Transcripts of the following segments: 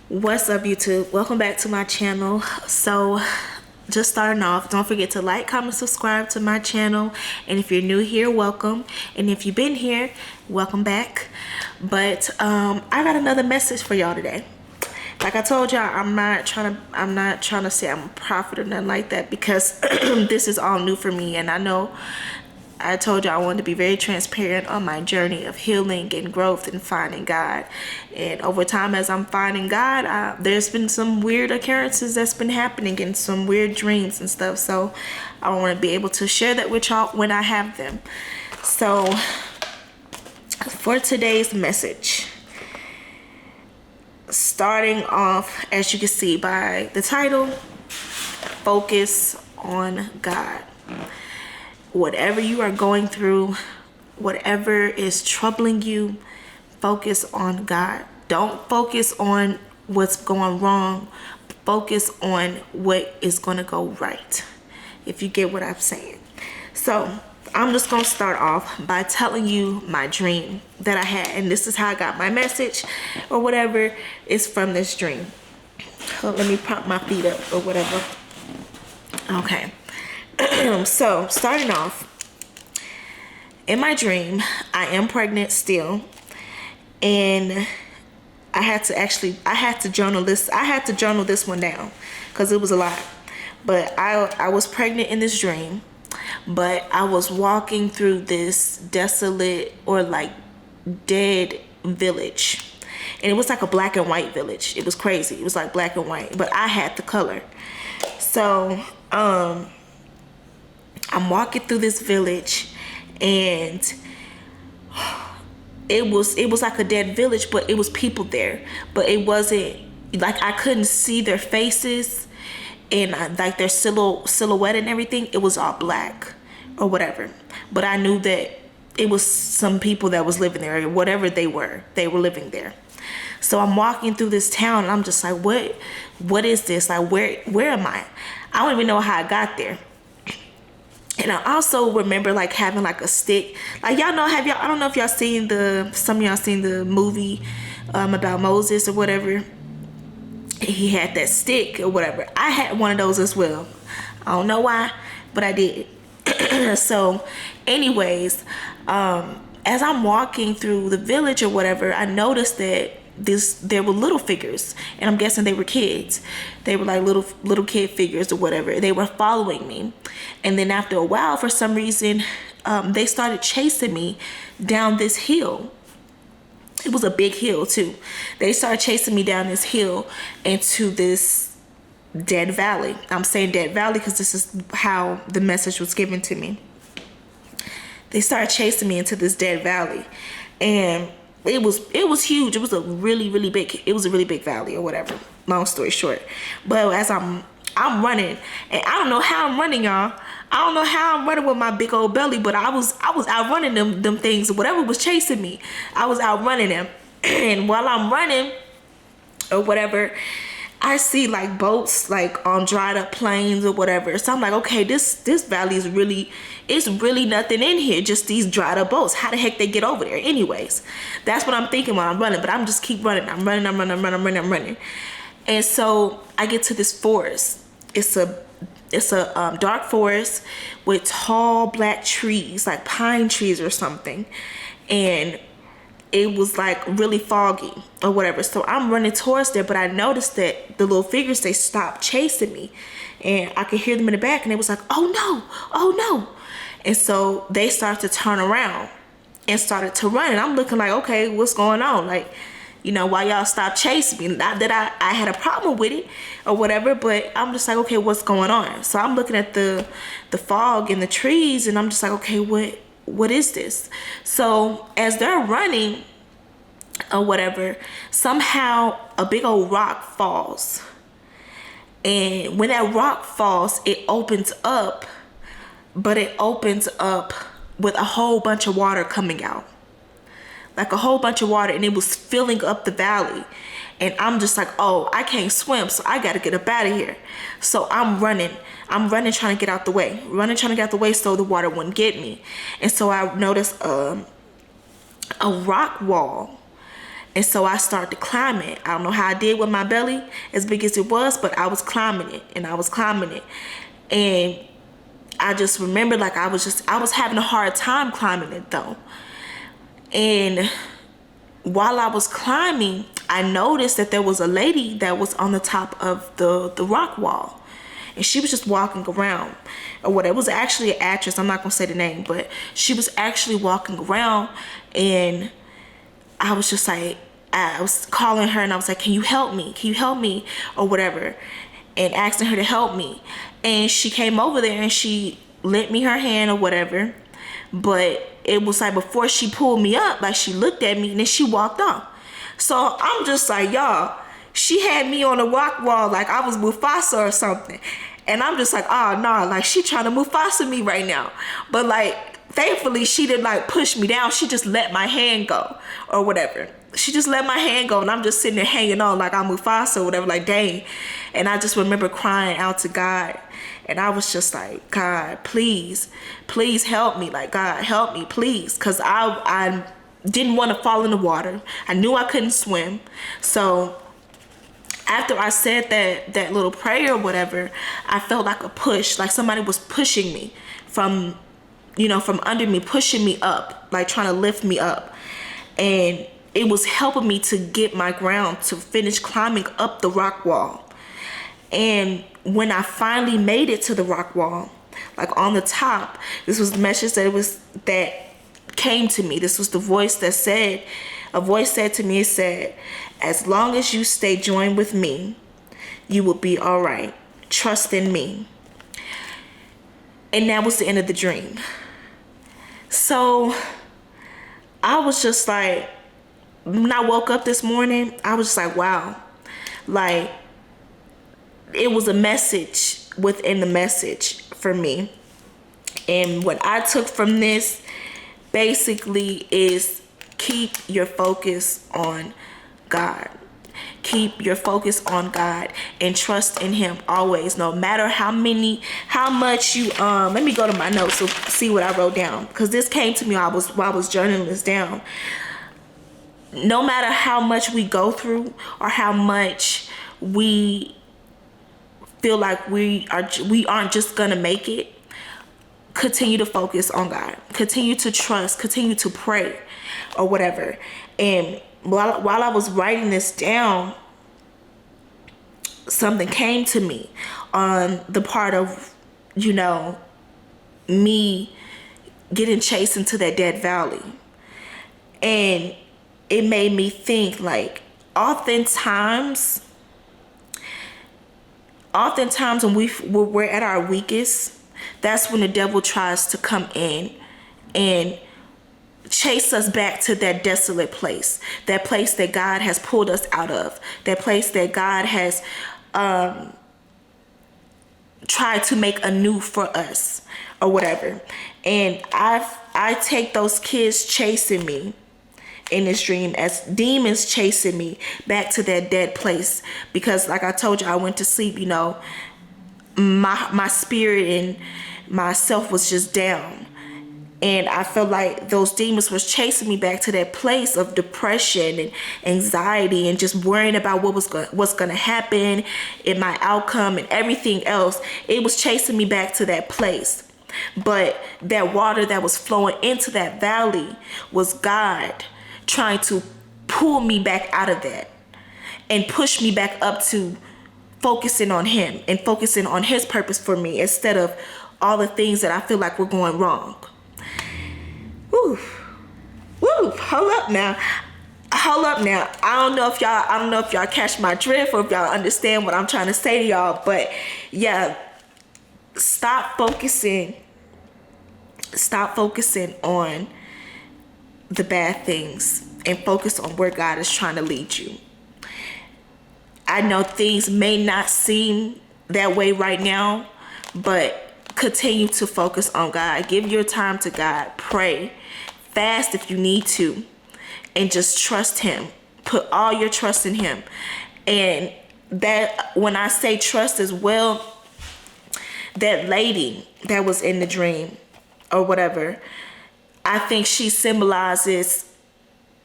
What's up, YouTube? Welcome back to my channel. So just starting off, don't forget to like, comment, subscribe to my channel. And if you're new here, welcome. And if you've been here, welcome back. But I got another message for y'all today. Like I told y'all, I'm not trying to say I'm a prophet or nothing like that, because this is all new for me. And I know I told you I wanted to be very transparent on my journey of healing and growth and finding God. And over time, as I'm finding God, there's been some weird occurrences that's been happening and some weird dreams and stuff. So I want to be able to share that with y'all when I have them. So for today's message, starting off, as you can see by the title, focus on God. Whatever you are going through, whatever is troubling you, focus on God. Don't focus on what's going wrong. Focus on what is going to go right, if you get what I'm saying. So I'm just going to start off by telling you my dream that I had. And this is how I got my message or whatever is from this dream. Let me prop my feet up or whatever. Okay. So starting off, in my dream, I am pregnant still, and I had to journal this one down because it was a lot. But I was pregnant in this dream, but I was walking through this desolate or like dead village, and it was like a black and white village. It was crazy. It was like black and white, but I had the color. So I'm walking through this village, and it was like a dead village, but it was people there. But it wasn't like I couldn't see their faces and like their silhouette and everything. It was all black or whatever. But I knew that it was some people that was living there, or whatever they were living there. So I'm walking through this town, and I'm just like, what is this? Like, where am I? I don't even know how I got there. And I also remember like having like a stick. Like y'all know, I don't know if y'all seen some of y'all seen the movie about Moses or whatever. He had that stick or whatever. I had one of those as well. I don't know why, but I did. So anyways, as I'm walking through the village or whatever, I noticed that there were little figures, and I'm guessing they were kids. They were like little kid figures or whatever. They were following me, and then after a while, for some reason, they started chasing me down this hill. It was a big hill too. They started chasing me down this hill into this dead valley. I'm saying dead valley because this is how the message was given to me. They started chasing me into this dead valley, and it was huge. It was a really big valley or whatever. Long story short, but as I'm running, and I don't know how I'm running, y'all. I don't know how I'm running with my big old belly, but I was outrunning them things. Whatever was chasing me, I was outrunning them. And while I'm running or whatever, I see like boats like on dried up plains or whatever. So I'm like, okay, this valley is really nothing in here, just these dried up boats. How the heck they get over there? Anyways, that's what I'm thinking while I'm running, but I'm just keep running. I'm running. And so I get to this forest. It's a dark forest with tall black trees, like pine trees or something. And it was like really foggy or whatever. So I'm running towards there, but I noticed that the little figures, they stopped chasing me, and I could hear them in the back, and it was like, oh no. And so they started to turn around and started to run, and I'm looking like, okay, what's going on? Like, you know, why y'all stopped chasing me? Not that I had a problem with it or whatever, but I'm just like, okay, what's going on? So I'm looking at the fog and the trees, and I'm just like, okay, what is this? So as they're running or whatever, somehow a big old rock falls. And when that rock falls, it opens up, but it opens up with a whole bunch of water coming out. Like a whole bunch of water, and it was filling up the valley. And I'm just like, oh, I can't swim, so I gotta get up out of here. So I'm running trying to get out the way so the water wouldn't get me. And so I noticed a rock wall, And so I started to climb it. I don't know how I did with my belly, as big as it was, but I was climbing it, and I was climbing it. And I just remember, like, I was having a hard time climbing it though. And while I was climbing, I noticed that there was a lady that was on the top of the rock wall. And she was just walking around, or what? It was actually an actress. I'm not gonna say the name, but she was actually walking around, and I was just like, I was calling her, and I was like, "Can you help me? Can you help me?" or whatever, and asking her to help me. And she came over there and she lent me her hand or whatever. But it was like before she pulled me up, like she looked at me and then she walked off. So I'm just like, y'all, she had me on a rock wall like I was Mufasa or something. And I'm just like, oh no, like she trying to Mufasa me right now. But like, thankfully she didn't like push me down. She just let my hand go or whatever. She just let my hand go, and I'm just sitting there hanging on like I'm Mufasa or whatever, like dang. And I just remember crying out to God. And I was just like, God, please help me. Like, God, help me, please. Because I didn't want to fall in the water. I knew I couldn't swim. So after I said that little prayer or whatever, I felt like a push, like somebody was pushing me from under me, pushing me up, like trying to lift me up. And it was helping me to get my ground, to finish climbing up the rock wall. And when I finally made it to the rock wall, like on the top, this was the message that came to me. This was the voice that said, a voice said to me, it said, as long as you stay joined with me, you will be all right. Trust in me. And that was the end of the dream. So I was just like, when I woke up this morning, I was just like, wow, like it was a message within the message for me. And what I took from this basically is keep your focus on God. Keep your focus on God and trust in him always, no matter how much you let me go to my notes to see what I wrote down, because this came to me while I was journaling this down. No matter how much we go through or how much we feel like we aren't just gonna make it, continue to focus on God, continue to trust, continue to pray or whatever. And while I was writing this down, something came to me on the part of, me getting chased into that dead valley. And it made me think, like, oftentimes when we're at our weakest, that's when the devil tries to come in and chase us back to that desolate place, that place that God has pulled us out of, that place that God has tried to make anew for us or whatever. And I take those kids chasing me in this dream as demons chasing me back to that dead place, because like I told you, I went to sleep, my spirit and myself was just down. And I felt like those demons was chasing me back to that place of depression and anxiety and just worrying about what's going to happen in my outcome and everything else. It was chasing me back to that place. But that water that was flowing into that valley was God trying to pull me back out of that and push me back up to focusing on him and focusing on his purpose for me instead of all the things that I feel like were going wrong. Woo. Hold up now. I don't know if y'all catch my drift or if y'all understand what I'm trying to say to y'all, but yeah, stop focusing on the bad things and focus on where God is trying to lead you. I know things may not seem that way right now, but continue to focus on God. Give your time to God. Pray. Fast if you need to. And just trust him. Put all your trust in him. And that, when I say trust as well, that lady that was in the dream or whatever, I think she symbolizes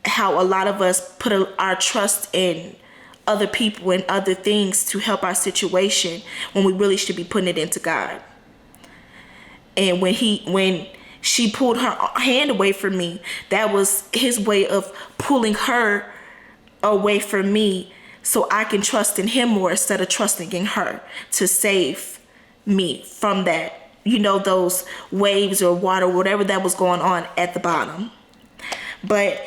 how a lot of us put our trust in other people and other things to help our situation when we really should be putting it into God. And when she pulled her hand away from me, that was his way of pulling her away from me so I can trust in him more instead of trusting in her to save me from that, those waves or water, whatever that was going on at the bottom. But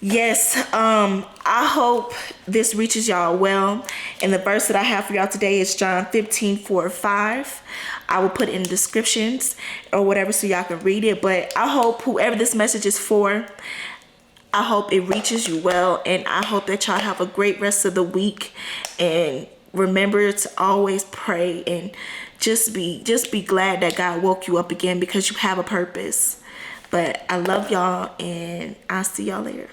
yes, I hope this reaches y'all well. And the verse that I have for y'all today is John 15:4-5. I will put it in the descriptions or whatever so y'all can read it. But I hope whoever this message is for, I hope it reaches you well. And I hope that y'all have a great rest of the week. And remember to always pray and just be glad that God woke you up again, because you have a purpose. But I love y'all, and I'll see y'all later.